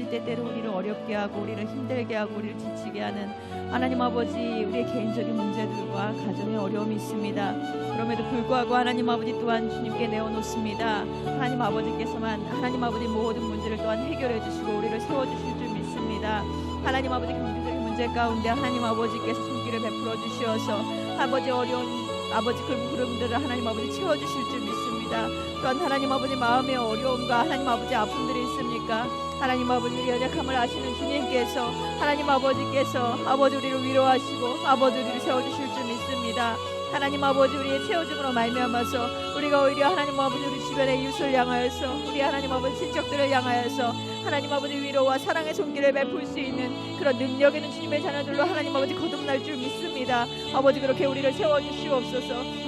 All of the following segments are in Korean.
때때로 우리를 어렵게 하고 우리를 힘들게 하고 우리를 지치게 하는 하나님 아버지, 우리의 개인적인 문제들과 가정의 어려움이 있습니다. 그럼에도 불구하고 하나님 아버지 또한 주님께 내어놓습니다. 하나님 아버지께서만 하나님 아버지 모든 문제를 또한 해결해 주시고 우리를 세워주실 줄 믿습니다. 하나님 아버지 경제적인 문제 가운데 하나님 아버지께서 손길을 베풀어 주시어서 아버지 어려운 아버지 그 부름들을 하나님 아버지 채워주실 줄 믿습니다. 또한 하나님 아버지 마음의 어려움과 하나님 아버지 아픔들이 있습니까? 하나님 아버지 연약함을 아시는 주님께서 하나님 아버지께서 아버지 우리를 위로하시고 아버지 우리를 세워주실 줄 믿습니다. 하나님 아버지 우리의 채워줌으로 말미암아서 우리가 오히려 하나님 아버지 우리 주변의 이웃을 향하여서 우리 하나님 아버지 친척들을 향하여서 하나님 아버지 위로와 사랑의 손길을 베풀 수 있는 그런 능력 있는 주님의 자녀들로 하나님 아버지 거듭날 줄 믿습니다. 아버지 그렇게 우리를 세워주시옵소서.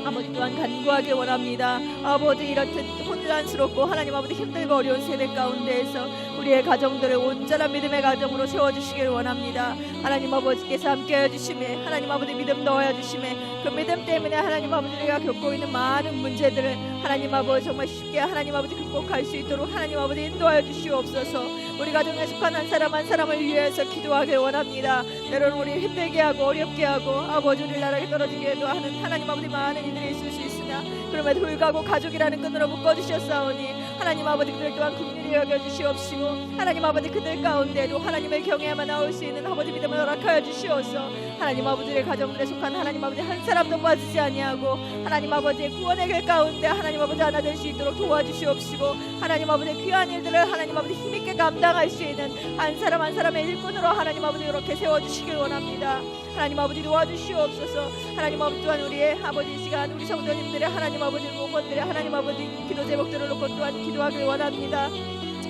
아버지 또한 간구하길 원합니다. 아버지 이렇듯 혼란스럽고 하나님 아버지 힘들고 어려운 세대 가운데에서 우리의 가정들을 온전한 믿음의 가정으로 세워주시길 원합니다. 하나님 아버지께서 함께해 주심에 하나님 아버지 믿음 넣어야 주심에 그 믿음 때문에 하나님 아버지 우리가 겪고 있는 많은 문제들을 하나님 아버지 정말 쉽게 하나님 아버지 극복할 수 있도록 하나님 아버지 인도하여 주시옵소서. 우리 가정에 속한 한 사람 한 사람을 위해서 기도하길 원합니다. 때로는 우리 힘들게 하고 어렵게 하고 아버지 우리를 나락에 떨어지게 하는 하나님 아버지 많은 이들이 있을 수 있으나 그럼에도 불구하고 가족이라는 끈으로 묶어주셨사오니 하나님 아버지 그들 또한 긍휼히 여겨주시옵시고 하나님 아버지 그들 가운데도 하나님을 경외야만 나올 수 있는 아버지 믿음을 허락하여 주시옵소서. 하나님 아버지의 가정들에 속한 하나님 아버지 한 사람도 빠지지 아니하고 하나님 아버지의 구원의 길 가운데 하나님 아버지 하나 될 수 있도록 도와주시옵시고 하나님 아버지 귀한 일들을 하나님 아버지 힘있게 감당할 수 있는 한 사람 한 사람의 일꾼으로 하나님 아버지 이렇게 세워주시길 원합니다. 하나님 아버지 도와주시옵소서. 하나님 아버지 또한 우리의 아버지 이 시간 우리 성도님들의 하나님 아버지 모건들의 하나님 아버지 기도 제목들을 놓고 또한 기도하길 원합니다.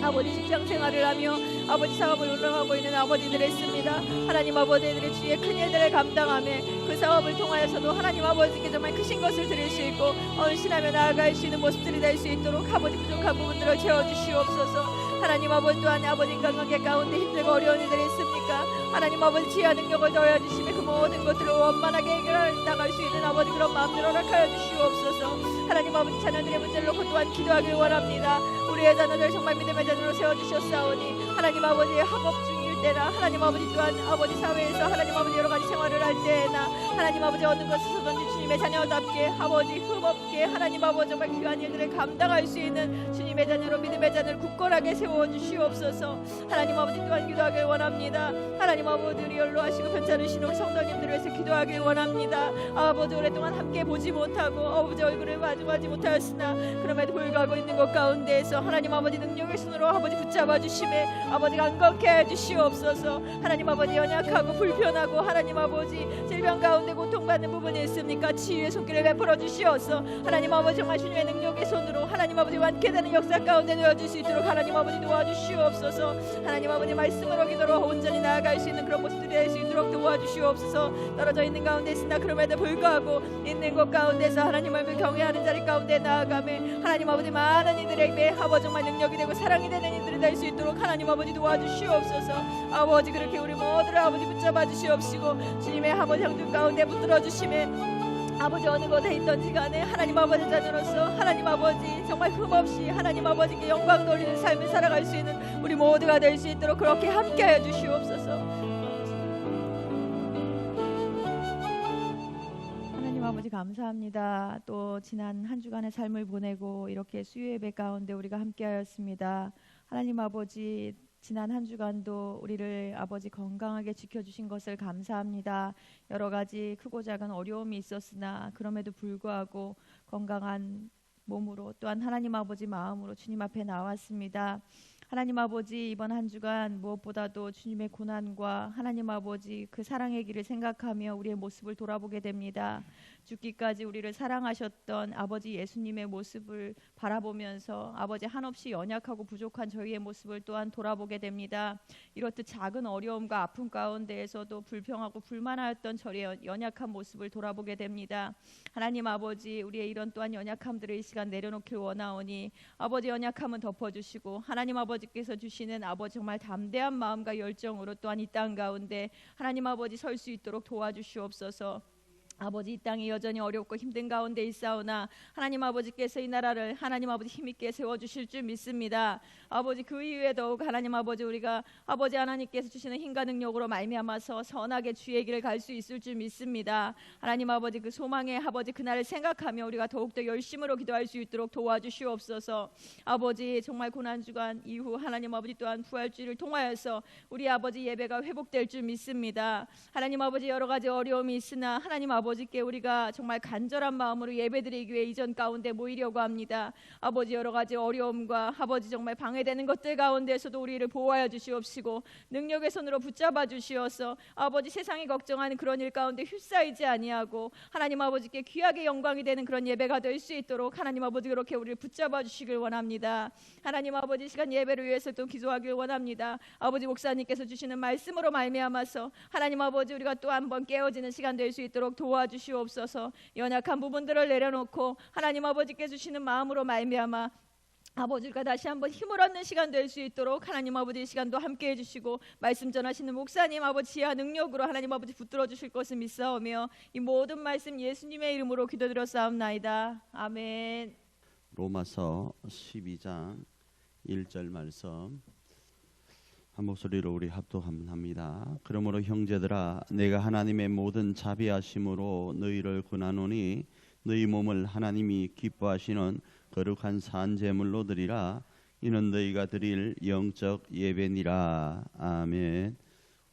아버지 직장 생활을 하며 아버지 사업을 운영하고 있는 아버지들이 있습니다. 하나님 아버지들의 주위에 큰 일들을 감당하며 그 사업을 통하여서도 하나님 아버지께 정말 크신 것을 드릴 수 있고 헌신하며 나아갈 수 있는 모습들이 될 수 있도록 아버지 부족한 부분들을 채워주시옵소서. 하나님 아버지 또한 아버지 인간관계 가운데 힘들고 어려운 일들이 있습니까? 하나님 아버지 지혜와 능력을 더하여 주시며 그 모든 것들을 원만하게 해결해 나갈 수 있는 아버지 그런 마음들을 허락하여 주시옵소서. 하나님 아버지 자녀들의 문제를 놓고 또한 기도하길 원합니다. 우리의 자녀들 정말 믿음의 자녀로 세워주셨사오니 하나님 아버지의 학업 중일 때나 하나님 아버지 또한 아버지 사회에서 하나님 아버지 여러 가지 생활을 할 때나 하나님 아버지 어느 것에서든지 주님의 자녀답게 아버지 흠없게 하나님 아버지 정말 귀한 일들을 감당할 수 있는 주님의 자녀로 믿음의 자녀를 굳건하게 세워주시옵소서. 하나님 아버지 또한 기도하길 원합니다. 하나님 아버지 우리 연로하시고 편찮으신 우리 성도님들을 위해서 기도하길 원합니다. 아버지 오랫동안 함께 보지 못하고 아버지 얼굴을 마주하지 못하였으나 그럼에도 불구하고 있는 것 가운데에서 하나님 아버지 능력의 손으로 아버지 붙잡아 주심에 아버지 강건케 해주시옵소서. 하나님 아버지 연약하고 불편하고 하나님 아버지 질병 가운데 고통받는 부분이 있습니까? 치유의 손길을 베풀어 주시옵소서. 하나님 아버지 정말 주님의 능력의 손으로 하나님 아버지 완쾌되는 역사 가운데 놓여줄 수 있도록 하나님 아버지 도와주시옵소서. 하나님 아버지 말씀으로 기도로 온전히 나아갈 수 있는 그런 모습들이 될 수 있도록 도와주시옵소서. 떨어져 있는 가운데 있으나 그럼에도 불구하고 있는 것 가운데서 하나님을 경외하는 자리 가운데 나아가며 하나님 아버지 많은 이들에게 아버지 정말 능력이 되고 사랑이 되는 이들이 될 수 있도록 하나님 아버지 도와주시옵소서. 아버지 그렇게 우리 모두를 아버지 붙잡아 주시옵시고 주님의 아버지 형중 가운데 붙들어 주심에 아버지 어느 곳에 있던지 간에 하나님 아버지 자녀로서 하나님 아버지 정말 흠없이 하나님 아버지께 영광 돌리는 삶을 살아갈 수 있는 우리 모두가 될 수 있도록 그렇게 함께하여 주시옵소서. 하나님 아버지 감사합니다. 또 지난 한 주간의 삶을 보내고 이렇게 수요 예배 가운데 우리가 함께하였습니다. 하나님 아버지 지난 한 주간도 우리를 아버지 건강하게 지켜주신 것을 감사합니다. 여러 가지 크고 작은 어려움이 있었으나 그럼에도 불구하고 건강한 몸으로 또한 하나님 아버지 마음으로 주님 앞에 나왔습니다. 하나님 아버지 이번 한 주간 무엇보다도 주님의 고난과 하나님 아버지 그 사랑의 길을 생각하며 우리의 모습을 돌아보게 됩니다. 죽기까지 우리를 사랑하셨던 아버지 예수님의 모습을 바라보면서 아버지 한없이 연약하고 부족한 저희의 모습을 또한 돌아보게 됩니다. 이렇듯 작은 어려움과 아픔 가운데에서도 불평하고 불만하였던 저희의 연약한 모습을 돌아보게 됩니다. 하나님 아버지 우리의 이런 또한 연약함들을 이 시간 내려놓길 원하오니 아버지 연약함은 덮어주시고 하나님 아버지께서 주시는 아버지 정말 담대한 마음과 열정으로 또한 이 땅 가운데 하나님 아버지 설 수 있도록 도와주시옵소서. 아버지, 이 땅이 여전히 어렵고 힘든 가운데 있사오나 하나님 아버지께서 이 나라를 하나님 아버지 힘있게 세워주실 줄 믿습니다. 아버지, 그 이후에 더욱 하나님 아버지, 우리가 아버지 하나님께서 주시는 힘과 능력으로 말미암아서 선하게 주의 길을 갈 수 있을 줄 믿습니다. 하나님 아버지, 그 소망의 아버지 그날을 생각하며 우리가 더욱더 열심으로 기도할 수 있도록 도와주시옵소서. 아버지, 정말 고난주간 이후 하나님 아버지 또한 부활주일을 통하여서 우리 아버지 예배가 회복될 줄 믿습니다. 하나님 아버지, 여러 가지 어려움이 있으나 하나님 아버지께 우리가 정말 간절한 마음으로 예배드리기 위해 이전 가운데 모이려고 합니다. 아버지, 여러 가지 어려움과 아버지 정말 방해되는 것들 가운데서도 우리를 보호하여 주시옵시고 능력의 손으로 붙잡아 주시어서 아버지, 세상이 걱정하는 그런 일 가운데 휩싸이지 아니하고 하나님 아버지께 귀하게 영광이 되는 그런 예배가 될 수 있도록 하나님 아버지 그렇게 우리를 붙잡아 주시길 원합니다. 하나님 아버지, 시간 예배를 위해서 또 기도하길 원합니다. 아버지, 목사님께서 주시는 말씀으로 말미암아서 하나님 아버지 우리가 또 한번 깨어지는 시간 될 수 있도록 도와주시옵소서. 연약한 부분들을 내려놓고 하나님 아버지께 주시는 마음으로 말미암아 아버지가 다시 한번 힘을 얻는 시간 될 수 있도록 하나님 아버지 이 시간도 함께 해주시고 말씀 전하시는 목사님 아버지 지혜와 능력으로 하나님 아버지 붙들어 주실 것을 믿사오며 이 모든 말씀 예수님의 이름으로 기도드렸사옵나이다. 아멘. 로마서 12장 1절 말씀 한 목소리로 우리 합독합니다. 그러므로 형제들아, 내가 하나님의 모든 자비하심으로 너희를 권하노니 너희 몸을 하나님이 기뻐하시는 거룩한 산 제물로 드리라. 이는 너희가 드릴 영적 예배니라. 아멘.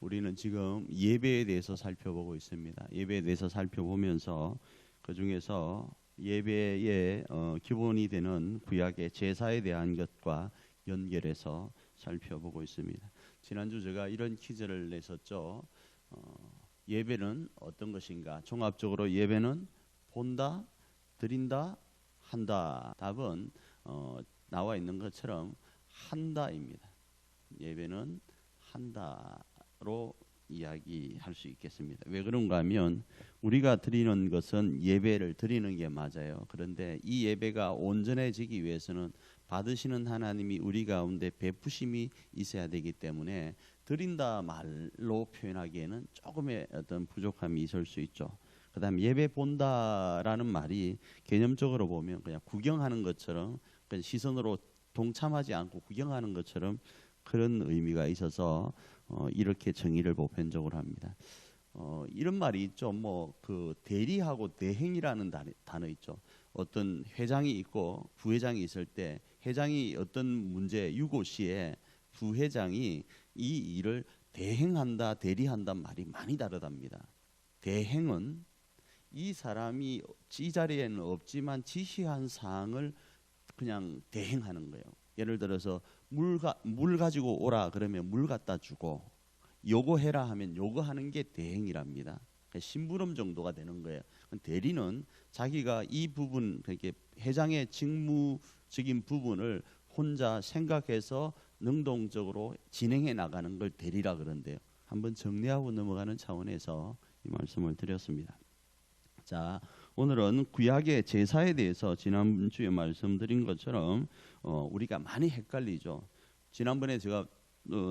우리는 지금 예배에 대해서 살펴보고 있습니다. 예배에 대해서 살펴보면서 그 중에서 예배의 기본이 되는 구약의 제사에 대한 것과 연결해서 살펴보고 있습니다. 지난주 제가 이런 퀴즈를 냈었죠. 예배는 어떤 것인가? 종합적으로 예배는 본다, 드린다, 한다. 답은 나와 있는 것처럼 한다입니다. 예배는 한다로 이야기할 수 있겠습니다. 왜 그런가 하면 우리가 드리는 것은 예배를 드리는 게 맞아요. 그런데 이 예배가 온전해지기 위해서는 받으시는 하나님이 우리 가운데 베푸심이 있어야 되기 때문에 드린다 말로 표현하기에는 조금의 어떤 부족함이 있을 수 있죠. 그 다음 예배 본다라는 말이 개념적으로 보면 그냥 구경하는 것처럼 그냥 시선으로 동참하지 않고 구경하는 것처럼 그런 의미가 있어서 이렇게 정의를 보편적으로 합니다. 이런 말이 있죠. 뭐 그 대리하고 대행이라는 단어 있죠. 어떤 회장이 있고 부회장이 있을 때 회장이 어떤 문제 유고 시에 부회장이 이 일을 대행한다, 대리한다 말이 많이 다르답니다. 대행은 이 사람이 이 자리에는 없지만 지시한 사항을 그냥 대행하는 거예요. 예를 들어서 물 가지고 오라 그러면 물 갖다 주고, 요거해라 하면 요거하는 게 대행이랍니다. 심부름 정도가 되는 거예요. 대리는 자기가 이 부분, 그렇게 회장의 직무적인 부분을 혼자 생각해서 능동적으로 진행해 나가는 걸 대리라 그런데요. 한번 정리하고 넘어가는 차원에서 이 말씀을 드렸습니다. 자, 오늘은 구약의 제사에 대해서 지난주에 말씀드린 것처럼 우리가 많이 헷갈리죠. 지난번에 제가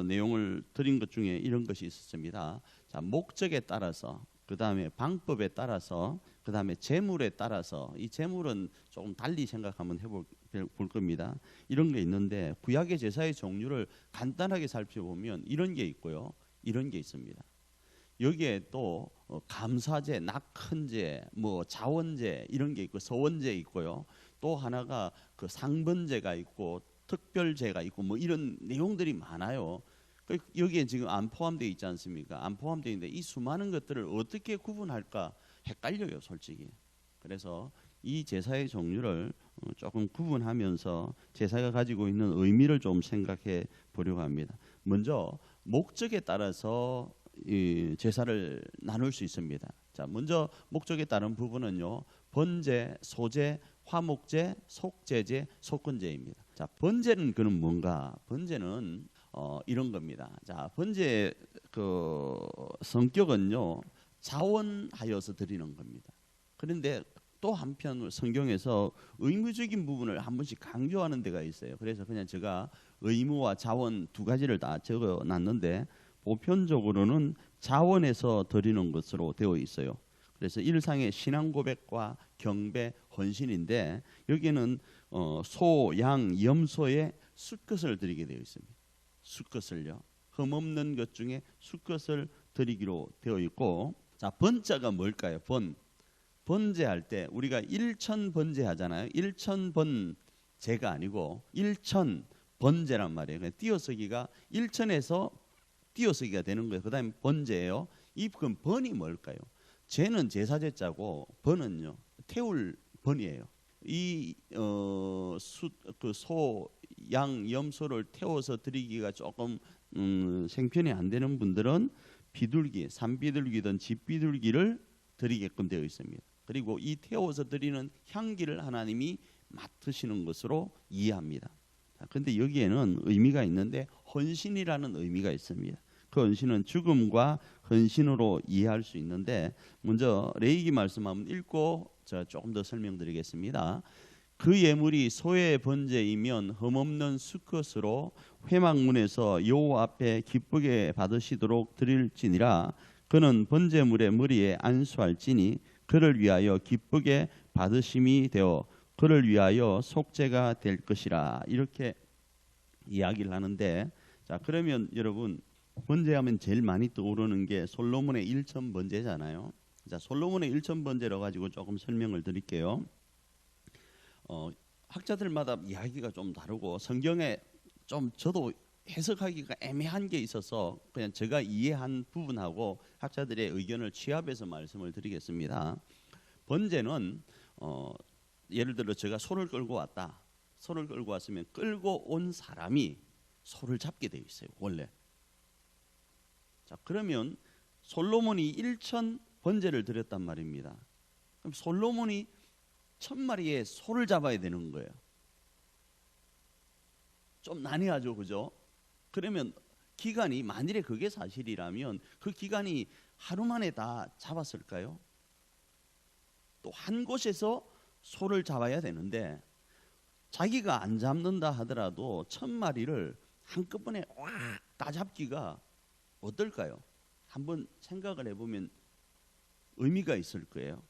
내용을 드린 것 중에 이런 것이 있었습니다. 자, 목적에 따라서, 그 다음에 방법에 따라서, 그 다음에 재물에 따라서, 이 재물은 조금 달리 생각 한번 해볼 겁니다. 이런 게 있는데 구약의 제사의 종류를 간단하게 살펴보면 이런 게 있고요, 이런 게 있습니다. 여기에 또 감사제, 낙헌제, 뭐 자원제 이런 게 있고 서원제 있고요. 또 하나가 그 상번제가 있고 특별제가 있고 뭐 이런 내용들이 많아요. 여기에 지금 안 포함되어 있지 않습니까? 안 포함되어 있는데 이 수많은 것들을 어떻게 구분할까 헷갈려요, 솔직히. 그래서 이 제사의 종류를 조금 구분하면서 제사가 가지고 있는 의미를 좀 생각해 보려고 합니다. 먼저 목적에 따라서 이 제사를 나눌 수 있습니다. 자, 먼저 목적에 따른 부분은요, 번제, 소제, 화목제, 속제제, 속건제입니다. 자, 번제는 그는 뭔가? 번제는 이런 겁니다. 자, 번제 그 성격은요, 자원하여서 드리는 겁니다. 그런데 또 한편 성경에서 의무적인 부분을 한 번씩 강조하는 데가 있어요. 그래서 그냥 제가 의무와 자원 두 가지를 다 적어놨는데 보편적으로는 자원에서 드리는 것으로 되어 있어요. 그래서 일상의 신앙 고백과 경배, 헌신인데 여기는 소, 양, 염소의 수컷을 드리게 되어 있습니다. 수컷을요. 흠없는 것 중에 수컷을 드리기로 되어 있고, 자, 번자가 뭘까요? 번제할 때 우리가 일천 번제하잖아요. 일천 번제가 아니고 일천 번제란 말이에요. 띄어쓰기가 일천에서 띄어쓰기가 되는 거예요. 그다음에 번제예요. 그럼 번이 뭘까요? 제는 제사제자고 번은요 태울 번이에요. 소, 양, 염소를 태워서 드리기가 조금 생편이 안 되는 분들은 비둘기, 산비둘기든 집비둘기를 드리게끔 되어 있습니다. 그리고 이 태워서 드리는 향기를 하나님이 맡으시는 것으로 이해합니다. 그런데 여기에는 의미가 있는데 헌신이라는 의미가 있습니다. 그 헌신은 죽음과 헌신으로 이해할 수 있는데, 먼저 레위기 말씀 한번 읽고 제가 조금 더 설명드리겠습니다. 그 예물이 소의 번제이면 흠없는 수컷으로 회막문에서 여호와 앞에 기쁘게 받으시도록 드릴지니라. 그는 번제물의 머리에 안수할지니 그를 위하여 기쁘게 받으심이 되어 그를 위하여 속죄가 될 것이라. 이렇게 이야기를 하는데, 자, 그러면 여러분 번제하면 제일 많이 떠오르는 게 솔로몬의 일천 번제잖아요. 자, 솔로몬의 일천 번제로 가지고 조금 설명을 드릴게요. 학자들마다 이야기가 좀 다르고 성경에 좀 저도 해석하기가 애매한 게 있어서 그냥 제가 이해한 부분하고 학자들의 의견을 취합해서 말씀을 드리겠습니다. 번제는 예를 들어 제가 소를 끌고 왔다. 소를 끌고 왔으면 끌고 온 사람이 소를 잡게 되어 있어요. 원래. 자, 그러면 솔로몬이 일천 번제를 드렸단 말입니다. 그럼 솔로몬이 1000마리의 소를 잡아야 되는 거예요. 좀 난해하죠, 그죠? 그러면 기간이, 만일에 그게 사실이라면 그 기간이 하루 만에 다 잡았을까요? 또 한 곳에서 소를 잡아야 되는데 자기가 안 잡는다 하더라도 1000마리를 한꺼번에 다 잡기가 어떨까요? 한번 생각을 해보면 의미가 있을 거예요.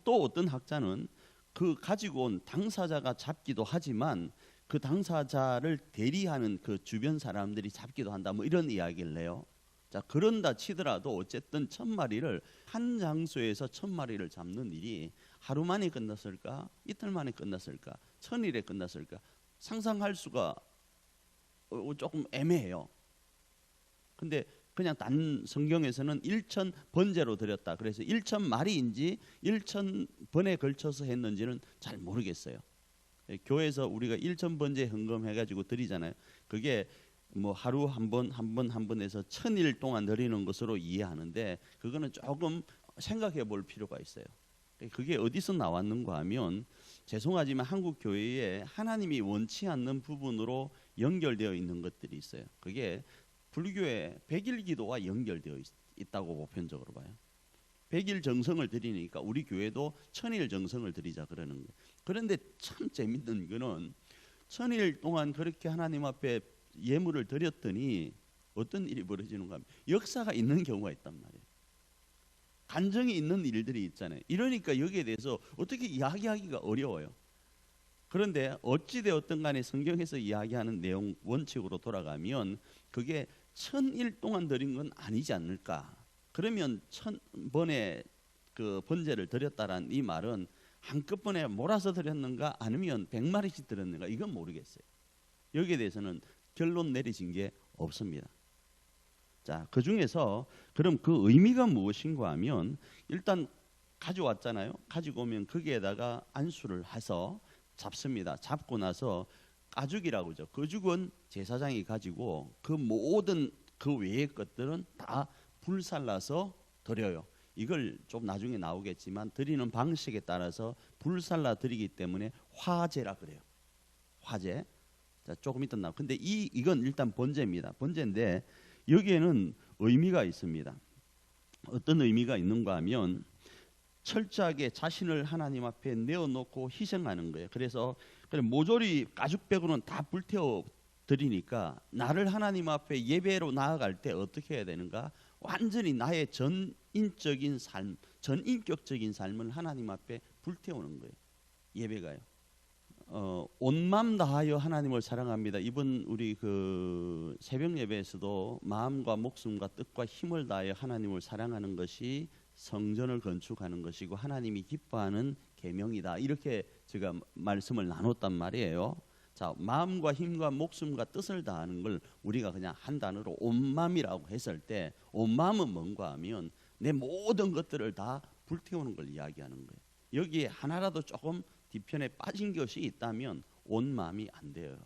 또 어떤 학자는 그 가지고 온 당사자가 잡기도 하지만 그 당사자를 대리하는 그 주변 사람들이 잡기도 한다, 뭐 이런 이야기를 해요. 자, 그런다 치더라도 어쨌든 1000마리를 한 장소에서 1000마리를 잡는 일이 하루 만에 끝났을까? 이틀 만에 끝났을까? 1000일에 끝났을까? 상상할 수가 조금 애매해요. 근데 그냥 단 성경에서는 1000 번제로 드렸다. 그래서 1000마리인지 1000번에 걸쳐서 했는지는 잘 모르겠어요. 교회에서 우리가 1000 번제 헌금 해가지고 드리잖아요. 그게 뭐 하루 한 번 해서 1000일 동안 드리는 것으로 이해하는데 그거는 조금 생각해 볼 필요가 있어요. 그게 어디서 나왔는가 하면, 죄송하지만 한국 교회에 하나님이 원치 않는 부분으로 연결되어 있는 것들이 있어요. 그게 불교의 100일 기도와 연결되어 있다고 보편적으로 봐요. 100일 정성을 드리니까 우리 교회도 1000일 정성을 드리자 그러는 거예요. 그런데 참 재밌는 거는 1000일 동안 그렇게 하나님 앞에 예물을 드렸더니 어떤 일이 벌어지는가 하면 역사가 있는 경우가 있단 말이에요. 간증이 있는 일들이 있잖아요. 이러니까 여기에 대해서 어떻게 이야기하기가 어려워요. 그런데 어찌되었든 간에 성경에서 이야기하는 내용 원칙으로 돌아가면 그게 1000일 동안 드린 건 아니지 않을까. 그러면 1000번의 그 번제를 드렸다라는 이 말은 한꺼번에 몰아서 드렸는가 아니면 100마리씩 드렸는가, 이건 모르겠어요. 여기에 대해서는 결론 내리신 게 없습니다. 자, 그 중에서 그럼 그 의미가 무엇인가 하면, 일단 가져왔잖아요. 가지고 오면 거기에다가 안수를 해서 잡습니다. 잡고 나서 가죽이라고 하죠. 그 죽은 제사장이 가지고 그 모든 그 외의 것들은 다 불살라서 드려요. 이걸 좀 나중에 나오겠지만 드리는 방식에 따라서 불살라 드리기 때문에 화제라 그래요. 화제. 자, 조금 이따 나오. 근데 이건 일단 번제입니다. 번제인데 여기에는 의미가 있습니다. 어떤 의미가 있는가 하면 철저하게 자신을 하나님 앞에 내어놓고 희생하는 거예요. 그래서 모조리 가죽 빼고는 다 불태워 드리니까 나를 하나님 앞에 예배로 나아갈 때 어떻게 해야 되는가? 완전히 나의 전인적인 삶, 전인격적인 삶을 하나님 앞에 불태우는 거예요. 예배가요. 온 마음 다하여 하나님을 사랑합니다. 이번 우리 그 새벽 예배에서도 마음과 목숨과 뜻과 힘을 다하여 하나님을 사랑하는 것이 성전을 건축하는 것이고 하나님이 기뻐하는 계명이다. 이렇게 제가 말씀을 나눴단 말이에요. 자, 마음과 힘과 목숨과 뜻을 다하는 걸 우리가 그냥 한 단어로 온 마음이라고 했을 때, 온 마음은 뭔가 하면 내 모든 것들을 다 불태우는 걸 이야기하는 거예요. 여기에 하나라도 조금 뒤편에 빠진 것이 있다면 온 마음이 안 돼요.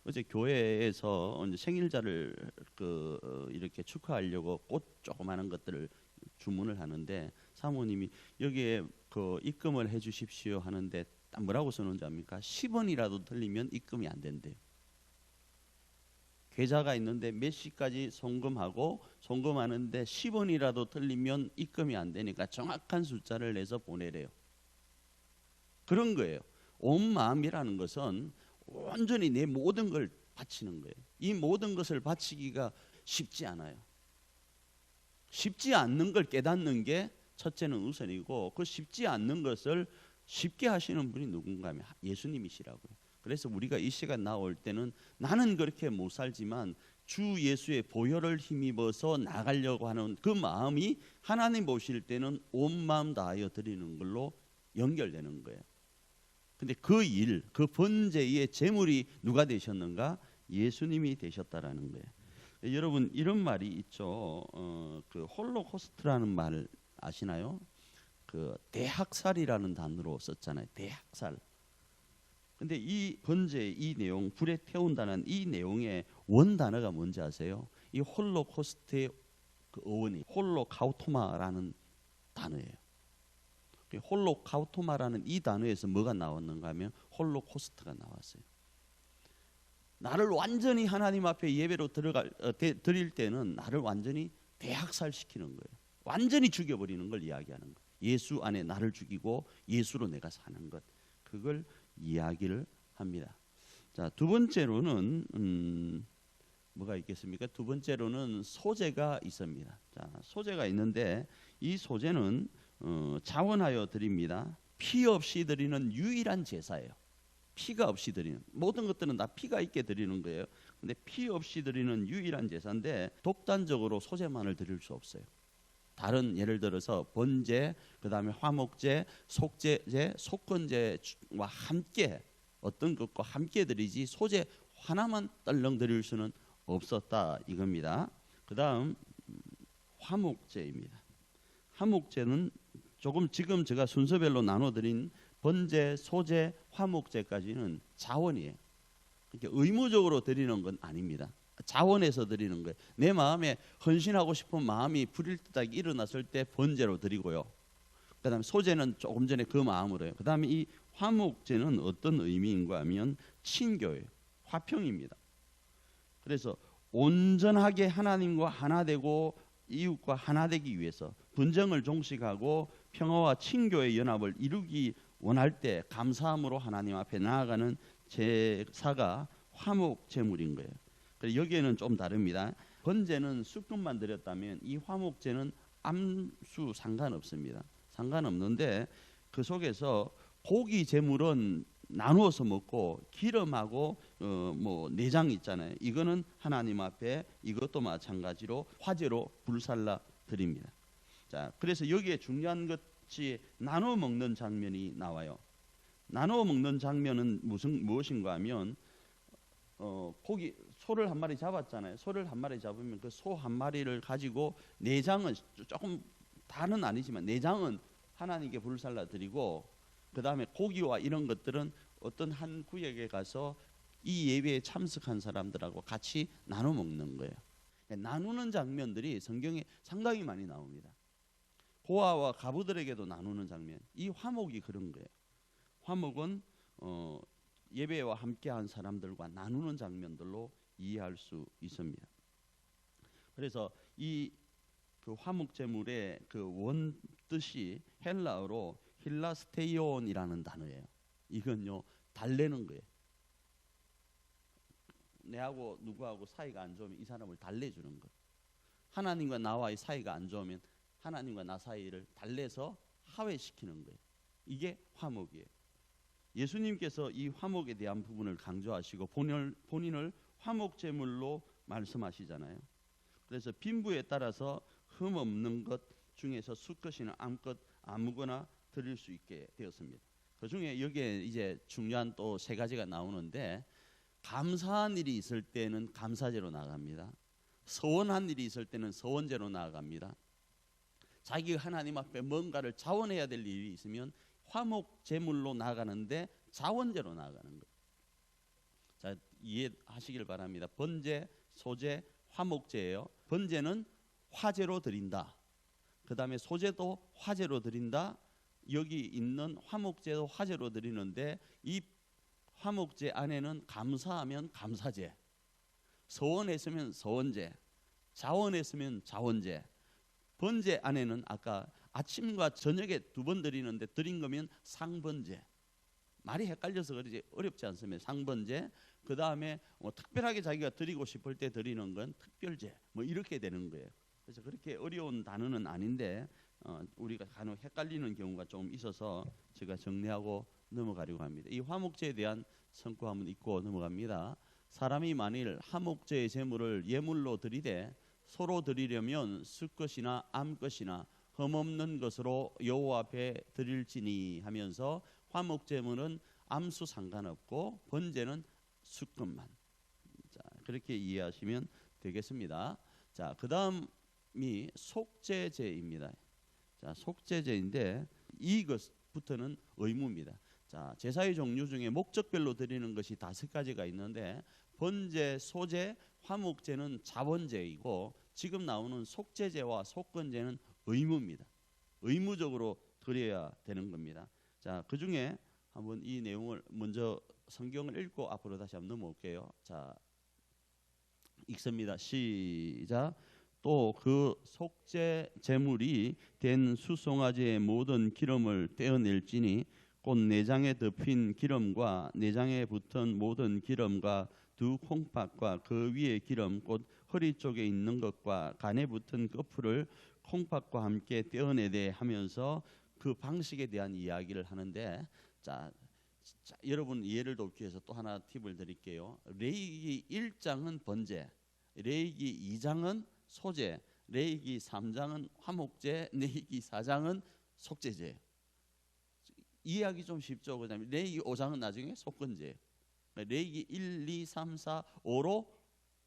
어제 교회에서 생일자를 이렇게 축하하려고 꽃 조그마한 것들을 주문을 하는데 사모님이 여기에 입금을 해주십시오 하는데 딱 뭐라고 써놓은지 압니까? 10원이라도 틀리면 입금이 안 된대요. 계좌가 있는데 몇 시까지 송금하고 송금하는데 10원이라도 틀리면 입금이 안 되니까 정확한 숫자를 내서 보내래요. 그런 거예요. 온 마음이라는 것은 온전히 내 모든 걸 바치는 거예요. 이 모든 것을 바치기가 쉽지 않아요. 쉽지 않는 걸 깨닫는 게 첫째는 우선이고, 그 쉽지 않는 것을 쉽게 하시는 분이 누군가 하면 예수님이시라고요. 그래서 우리가 이 시간 나올 때는 나는 그렇게 못 살지만 주 예수의 보혈을 힘입어서 나가려고 하는 그 마음이 하나님 보실 때는 온 마음 다하여 드리는 걸로 연결되는 거예요. 근데 그 일, 그 번제의 제물이 누가 되셨는가? 예수님이 되셨다라는 거예요. 여러분 이런 말이 있죠. 그 홀로코스트라는 말 아시나요? 그 대학살이라는 단어로 썼잖아요. 대학살. 근데 이 번제 이 내용, 불에 태운다는 이 내용의 원 단어가 뭔지 아세요? 이 홀로코스트의 그 어원이 홀로카우토마라는 단어예요. 홀로카우토마라는 이 단어에서 뭐가 나왔는가 하면 홀로코스트가 나왔어요. 나를 완전히 하나님 앞에 예배로 드릴 때는 나를 완전히 대학살시키는 거예요. 완전히 죽여버리는 걸 이야기하는 거예요. 예수 안에 나를 죽이고 예수로 내가 사는 것, 그걸 이야기를 합니다. 자, 두 번째로는 뭐가 있겠습니까? 두 번째로는 소제가 있습니다. 자, 소제가 있는데 이 소제는 자원하여 드립니다. 피 없이 드리는 유일한 제사예요. 피가 없이 드리는, 모든 것들은 다 피가 있게 드리는 거예요. 근데 피 없이 드리는 유일한 제사인데 독단적으로 소제만을 드릴 수 없어요. 다른 예를 들어서 번제, 그 다음에 화목제, 속제제, 속건제와 함께 어떤 것과 함께 드리지 소제 하나만 떨렁 드릴 수는 없었다 이겁니다. 그 다음 화목제입니다. 화목제는 조금 지금 제가 순서별로 나눠드린 번제, 소제, 화목제까지는 자원이에요. 이렇게 의무적으로 드리는 건 아닙니다. 자원해서 드리는 거예요. 내 마음에 헌신하고 싶은 마음이 불일 듯하게 일어났을 때 번제로 드리고요. 그 다음에 소제는 조금 전에 그 마음으로요. 그 다음에 이 화목제는 어떤 의미인가 하면 친교예요. 화평입니다. 그래서 온전하게 하나님과 하나 되고 이웃과 하나 되기 위해서 분쟁을 종식하고 평화와 친교의 연합을 이루기 원할 때 감사함으로 하나님 앞에 나아가는 제사가 화목 제물인 거예요. 그래서 여기에는 좀 다릅니다. 번제는 수금만 드렸다면 이 화목제는 암수 상관없습니다. 상관없는데 그 속에서 고기 제물은 나누어서 먹고 기름하고 뭐 내장 있잖아요. 이거는 하나님 앞에 이것도 마찬가지로 화제로 불살라 드립니다. 자, 그래서 여기에 중요한 것이 나눠 먹는 장면이 나와요. 나눠 먹는 장면은 무엇인가 하면 고기 소를 한 마리 잡았잖아요. 소를 한 마리 잡으면 그 소 한 마리를 가지고 내장은 조금 다는 아니지만 내장은 하나님께 불살라 드리고 그 다음에 고기와 이런 것들은 어떤 한 구역에 가서 이 예배에 참석한 사람들하고 같이 나눠 먹는 거예요. 나누는 장면들이 성경에 상당히 많이 나옵니다. 고아와 가부들에게도 나누는 장면. 이 화목이 그런 거예요. 화목은 예배와 함께한 사람들과 나누는 장면들로 이해할 수 있습니다. 그래서 이 그 화목 제물의 그 원 뜻이 헬라어로 힐라스테이온이라는 단어예요. 이건요 달래는 거예요. 내하고 누구하고 사이가 안 좋으면 이 사람을 달래주는 것. 하나님과 나와의 사이가 안 좋으면 하나님과 나 사이를 달래서 화해시키는 거예요. 이게 화목이에요. 예수님께서 이 화목에 대한 부분을 강조하시고 본인을 화목제물로 말씀하시잖아요. 그래서 빈부에 따라서 흠 없는 것 중에서 수컷이나 암컷 아무거나 드릴 수 있게 되었습니다. 그 중에 여기에 이제 중요한 또 세 가지가 나오는데, 감사한 일이 있을 때는 감사제로 나아갑니다. 서원한 일이 있을 때는 서원제로 나아갑니다. 자기가 하나님 앞에 뭔가를 자원해야 될 일이 있으면 화목제물로 나아가는데 자원제로 나아가는 거예요. 자, 이해하시길 바랍니다. 번제, 소제, 화목제예요. 번제는 화제로 드린다. 그 다음에 소제도 화제로 드린다. 여기 있는 화목제도 화제로 드리는데, 이 화목제 안에는 감사하면 감사제, 서원했으면 서원제, 자원했으면 자원제. 번제 안에는 아까 아침과 저녁에 2번 드리는데 드린 거면 상번제. 말이 헷갈려서 그러지 어렵지 않습니다. 상번제. 그 다음에 특별하게 자기가 드리고 싶을 때 드리는 건 특별제. 이렇게 되는 거예요. 그래서 그렇게 어려운 단어는 아닌데 우리가 간혹 헷갈리는 경우가 좀 있어서 제가 정리하고 넘어가려고 합니다. 이 화목제에 대한 성구 한번 읽고 넘어갑니다. 사람이 만일 화목제의 제물을 예물로 드리되 서로 드리려면 수컷이나 암컷이나 흠없는 것으로 여호와 앞에 드릴지니 하면서, 화목제물은 암수 상관없고 번제는 수컷만. 자, 그렇게 이해하시면 되겠습니다. 자, 그 다음이 속죄제입니다. 자, 속죄제인데 이것부터는 의무입니다. 자, 제사의 종류 중에 목적별로 드리는 것이 5가지가 있는데, 번제, 소제, 화목제는 자원제이고, 지금 나오는 속죄제와 속건제는 의무입니다. 의무적으로 드려야 되는 겁니다. 자, 그 중에 한번 이 내용을 먼저 성경을 읽고 앞으로 다시 한번 넘어올게요. 자, 읽습니다. 시작. 또 그 속죄 제물이 된 수송아지의 모든 기름을 떼어낼지니 곧 내장에 덮인 기름과 내장에 붙은 모든 기름과 2 콩팥과 그 위의 기름 곧 허리 쪽에 있는 것과 간에 붙은 거풀을 콩팥과 함께 떼어내되 하면서 그 방식에 대한 이야기를 하는데, 자, 여러분 이해를 돕기 위해서 또 하나 팁을 드릴게요. 레위기 1장은 번제, 레위기 2장은 소제, 레위기 3장은 화목제, 레위기 4장은 속죄제. 이해하기 좀 쉽죠. 그다음에 레위기 5장은 나중에 속건제. 레위기 1, 2, 3, 4, 5로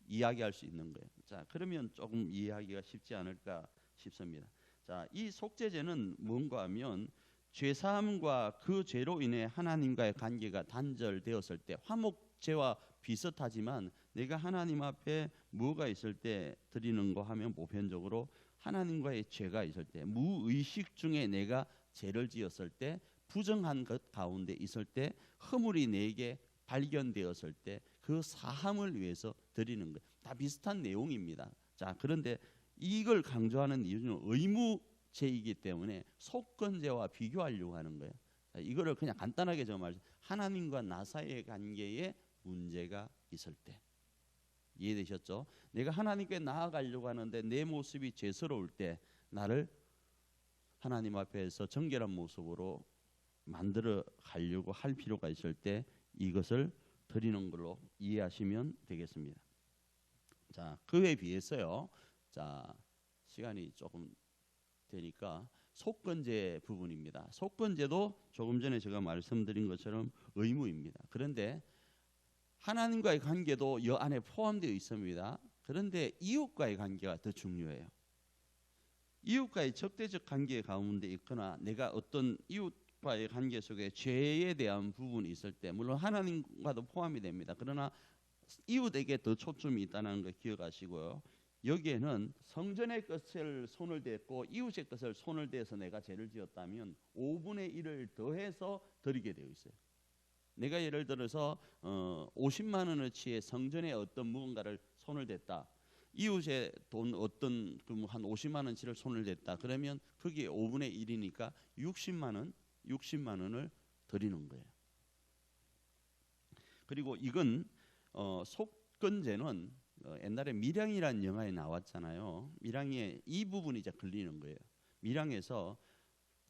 이야기할 수 있는 거예요. 자, 그러면 조금 이해하기가 쉽지 않을까 싶습니다. 자, 이 속죄제는 뭔가 하면 죄사함과 그 죄로 인해 하나님과의 관계가 단절되었을 때, 화목제와 비슷하지만 내가 하나님 앞에 뭐가 있을 때 드리는 거 하면 보편적으로 하나님과의 죄가 있을 때, 무의식 중에 내가 죄를 지었을 때, 부정한 것 가운데 있을 때, 허물이 내게 발견되었을 때 그 사함을 위해서 드리는 거예요. 다 비슷한 내용입니다. 자, 그런데 이걸 강조하는 이유는 의무제이기 때문에 속건제와 비교하려고 하는 거예요. 자, 이거를 그냥 간단하게 저 말, 하나님과 나 사이의 관계에 문제가 있을 때. 이해되셨죠? 내가 하나님께 나아가려고 하는데 내 모습이 죄스러울 때, 나를 하나님 앞에서 정결한 모습으로 만들어 가려고 할 필요가 있을 때 이것을 드리는 걸로 이해하시면 되겠습니다. 자, 그에 비해서요. 자, 시간이 조금 되니까 속건제 부분입니다. 속건제도 조금 전에 제가 말씀드린 것처럼 의무입니다. 그런데 하나님과의 관계도 이 안에 포함되어 있습니다. 그런데 이웃과의 관계가 더 중요해요. 이웃과의 적대적 관계 가운데 있거나 내가 어떤 이웃과의 관계 속에 죄에 대한 부분이 있을 때, 물론 하나님과도 포함이 됩니다. 그러나 이웃에게 더 초점이 있다는 걸 기억하시고요. 여기에는 성전의 것을 손을 댔고 이웃의 것을 손을 대서 내가 죄를 지었다면 5분의 1을 더해서 드리게 되어 있어요. 내가 예를 들어서 50만 원어치의 성전에 어떤 무언가를 손을 댔다. 이웃의 돈 어떤 한 50만 원치를 손을 댔다. 그러면 그게 5분의 1이니까 60만 원을 드리는 거예요. 그리고 이건 속건제는 옛날에 밀양이라는 영화에 나왔잖아요. 밀양에 이 부분이 이제 걸리는 거예요. 밀양에서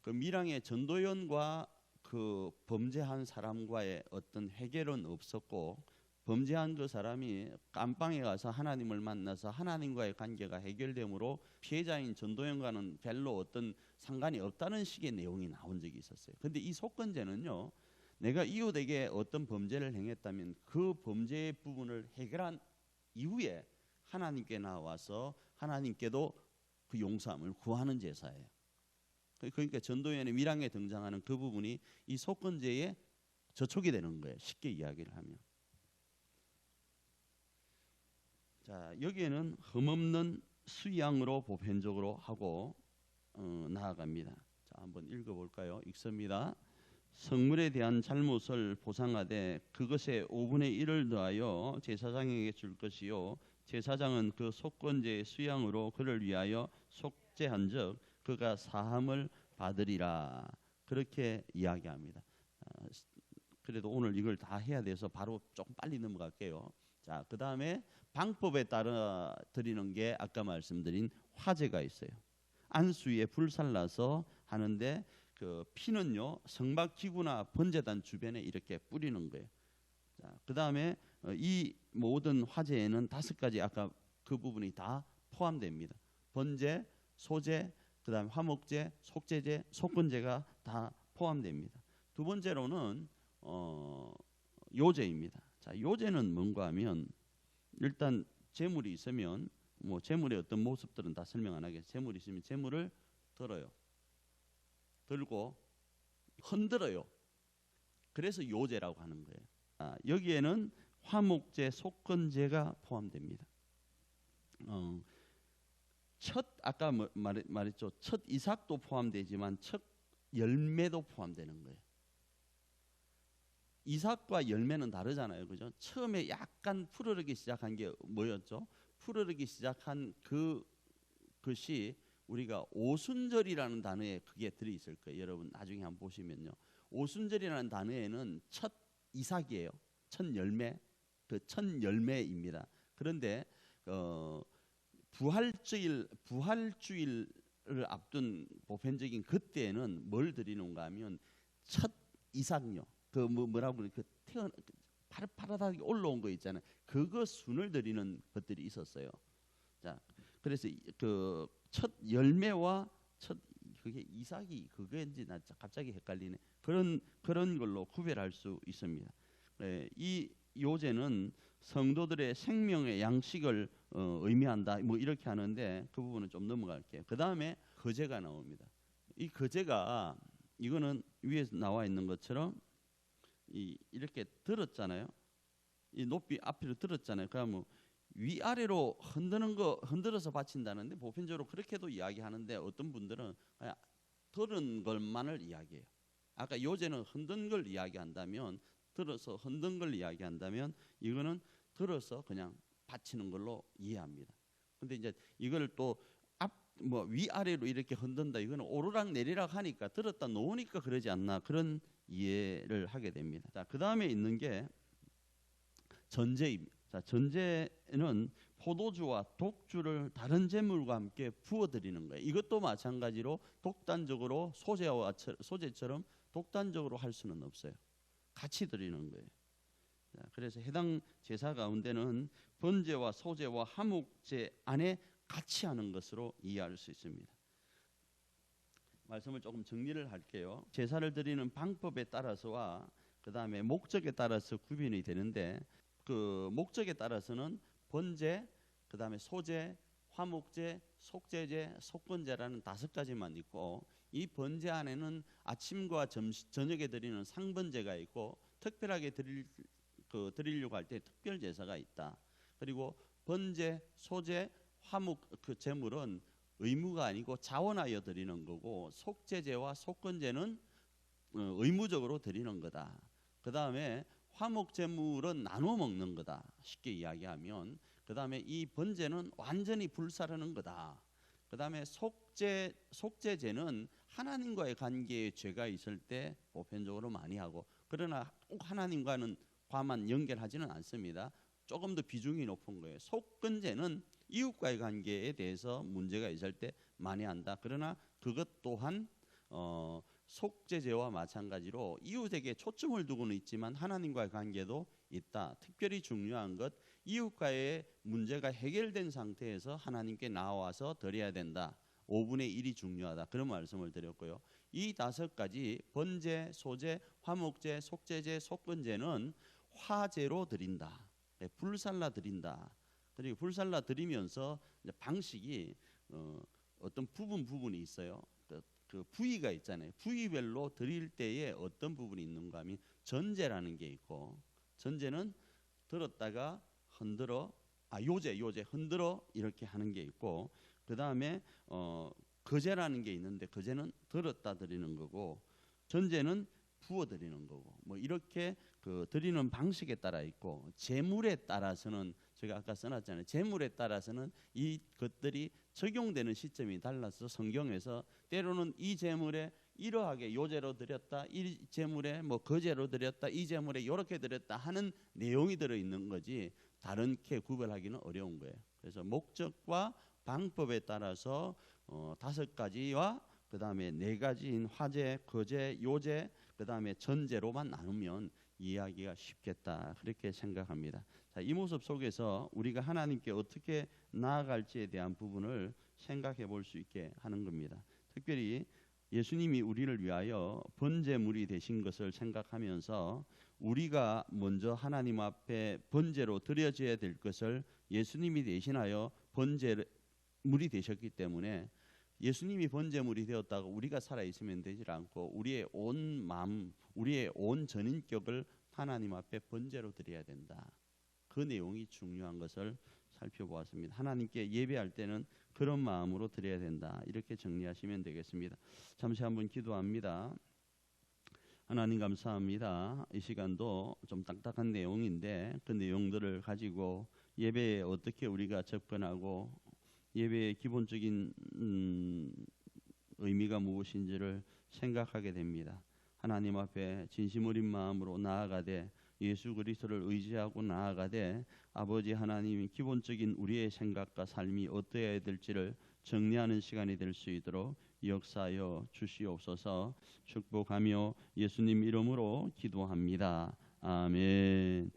그 밀양의 전도연과 그 범죄한 사람과의 어떤 해결은 없었고, 범죄한 그 사람이 감방에 가서 하나님을 만나서 하나님과의 관계가 해결되므로 피해자인 전도연과는 별로 어떤 상관이 없다는 식의 내용이 나온 적이 있었어요. 근데 이 속건제는요, 내가 이웃에게 어떤 범죄를 행했다면 그 범죄의 부분을 해결한 이후에 하나님께 나와서 하나님께도 그 용서함을 구하는 제사예요. 그러니까 전도연의 밀양에 등장하는 그 부분이 이 속건제의 저촉이 되는 거예요. 쉽게 이야기를 하면. 자, 여기에는 흠없는 수양으로 보편적으로 하고 나아갑니다. 자, 한번 읽어볼까요? 읽습니다. 성물에 대한 잘못을 보상하되 그것의 5분의 1을 더하여 제사장에게 줄 것이요, 제사장은 그 속건제의 수양으로 그를 위하여 속죄한즉 그가 사함을 받으리라. 그렇게 이야기합니다. 그래도 오늘 이걸 다 해야 돼서 바로 조금 빨리 넘어갈게요. 자, 그 다음에 방법에 따라 드리는 게 아까 말씀드린 화제가 있어요. 안수 위에 불살라서 하는데 그 피는요, 성막기구나 번제단 주변에 이렇게 뿌리는 거예요. 자, 그 다음에 이 모든 화제에는 5가지 아까 그 부분이 다 포함됩니다. 번제, 소제, 그 다음에 화목제, 속제제, 속건제가 다 포함됩니다. 두 번째로는 요제입니다. 자, 요제는 뭔가 하면 일단 재물이 있으면 뭐 재물의 어떤 모습들은 다 설명 안 하겠어요. 재물이 있으면 재물을 들어요. 들고 흔들어요. 그래서 요제라고 하는 거예요. 여기에는 화목제, 속건제가 포함됩니다. 첫 아까 말했죠. 첫 이삭도 포함되지만 첫 열매도 포함되는 거예요. 이삭과 열매는 다르잖아요, 그죠? 처음에 약간 푸르르기 시작한 게 뭐였죠? 푸르르기 시작한 그것이 우리가 오순절이라는 단어에 그게 들어 있을 거예요. 여러분 나중에 한번 보시면요, 오순절이라는 단어에는 첫 이삭이에요. 첫 열매, 그 첫 열매입니다. 그런데 부활주일을 앞둔 보편적인 그때는 뭘 드리는가 하면 첫 이삭요. 그 뭐라고 그래, 그 파릇파릇하게 올라온 거 있잖아요. 그거 순을 드리는 것들이 있었어요. 자, 그래서 그 첫 열매와 첫 그게 이삭이 그게인지 나 갑자기 헷갈리네. 그런 걸로 구별할 수 있습니다. 이 요제는 성도들의 생명의 양식을 의미한다. 뭐 이렇게 하는데 그 부분은 좀 넘어갈게요. 그 다음에 거제가 나옵니다. 이 거제가 이거는 위에 나와 있는 것처럼 이렇게 들었잖아요. 이 높이 앞으로 들었잖아요. 그러면 위아래로 흔들어서 바친다는데 보편적으로 그렇게도 이야기하는데 어떤 분들은 그냥 들은 것만을 이야기해요. 아까 요제는 흔든 걸 이야기한다면, 들어서 흔든 걸 이야기한다면 이거는 들어서 그냥 바치는 걸로 이해합니다. 근데 이제 이걸 또 위아래로 이렇게 흔든다, 이거는 오르락 내리락 하니까 들었다 놓으니까 그러지 않나, 그런 이해를 하게 됩니다. 자, 그 다음에 있는 게 전제입니다. 자, 전제는 포도주와 독주를 다른 제물과 함께 부어드리는 거예요. 이것도 마찬가지로 독단적으로 소제처럼 독단적으로 할 수는 없어요. 같이 드리는 거예요. 자, 그래서 해당 제사 가운데는 번제와 소제와 화목제 안에 같이 하는 것으로 이해할 수 있습니다. 말씀을 조금 정리를 할게요. 제사를 드리는 방법에 따라서와 그 다음에 목적에 따라서 구분이 되는데, 그 목적에 따라서는 번제, 그 다음에 소제, 화목제, 속제제, 속건제라는 5가지만 있고, 이 번제 안에는 아침과 저녁에 드리는 상번제가 있고, 특별하게 드리려고 할 때 특별 제사가 있다. 그리고 번제, 소제, 화목 그 제물은 의무가 아니고 자원하여 드리는 거고, 속제제와 속건제는 의무적으로 드리는 거다. 그 다음에 화목 제물은 나눠 먹는 거다. 쉽게 이야기하면. 그 다음에 이 번제는 완전히 불사르는 거다. 그 다음에 속제제는 하나님과의 관계에 죄가 있을 때 보편적으로 많이 하고, 그러나 꼭 하나님과만 연결하지는 않습니다. 조금 더 비중이 높은 거예요. 속건제는 이웃과의 관계에 대해서 문제가 있을 때 많이 한다. 그러나 그것 또한 속죄제와 마찬가지로 이웃에게 초점을 두고는 있지만 하나님과의 관계도 있다. 특별히 중요한 것, 이웃과의 문제가 해결된 상태에서 하나님께 나와서 드려야 된다. 5분의 1이 중요하다. 그런 말씀을 드렸고요. 이 5가지 번제, 소제, 화목제, 속죄제, 속건제는 화제로 드린다. 불살라 드린다. 그리고 불살라 드리면서 방식이 어떤 부분이 있어요. 그 부위가 있잖아요. 부위별로 드릴 때에 어떤 부분이 있는가 하면 전제라는 게 있고, 전제는 들었다가 흔들어, 요제 흔들어 이렇게 하는 게 있고, 그 다음에 거제라는 게 있는데 거제는 들었다 드리는 거고, 전제는 부어 드리는 거고, 뭐 이렇게 그 드리는 방식에 따라 있고, 제물에 따라서는 제가 아까 써놨잖아요. 제물에 따라서는 이 것들이 적용되는 시점이 달라서 성경에서 때로는 이 제물에 이러하게 요제로 드렸다, 이 제물에 뭐 거제로 드렸다, 이 제물에 이렇게 드렸다 하는 내용이 들어 있는 거지 다른게 구별하기는 어려운 거예요. 그래서 목적과 방법에 따라서 5가지와 그 다음에 4가지인 화제, 거제, 요제, 그 다음에 전제로만 나누면 이해하기가 쉽겠다, 그렇게 생각합니다. 자, 이 모습 속에서 우리가 하나님께 어떻게 나아갈지에 대한 부분을 생각해 볼 수 있게 하는 겁니다. 특별히 예수님이 우리를 위하여 번제물이 되신 것을 생각하면서 우리가 먼저 하나님 앞에 번제로 드려져야 될 것을 예수님이 대신하여 번제물이 되셨기 때문에, 예수님이 번제물이 되었다고 우리가 살아있으면 되지 않고 우리의 온 마음, 우리의 온 전인격을 하나님 앞에 번제로 드려야 된다. 그 내용이 중요한 것을 살펴보았습니다. 하나님께 예배할 때는 그런 마음으로 드려야 된다. 이렇게 정리하시면 되겠습니다. 잠시 한번 기도합니다. 하나님 감사합니다. 이 시간도 좀 딱딱한 내용인데 그 내용들을 가지고 예배에 어떻게 우리가 접근하고 예배의 기본적인 의미가 무엇인지를 생각하게 됩니다. 하나님 앞에 진심 어린 마음으로 나아가되 예수 그리스도를 의지하고 나아가되 아버지 하나님, 기본적인 우리의 생각과 삶이 어떠해야 될지를 정리하는 시간이 될 수 있도록 역사하여 주시옵소서. 축복하며 예수님 이름으로 기도합니다. 아멘.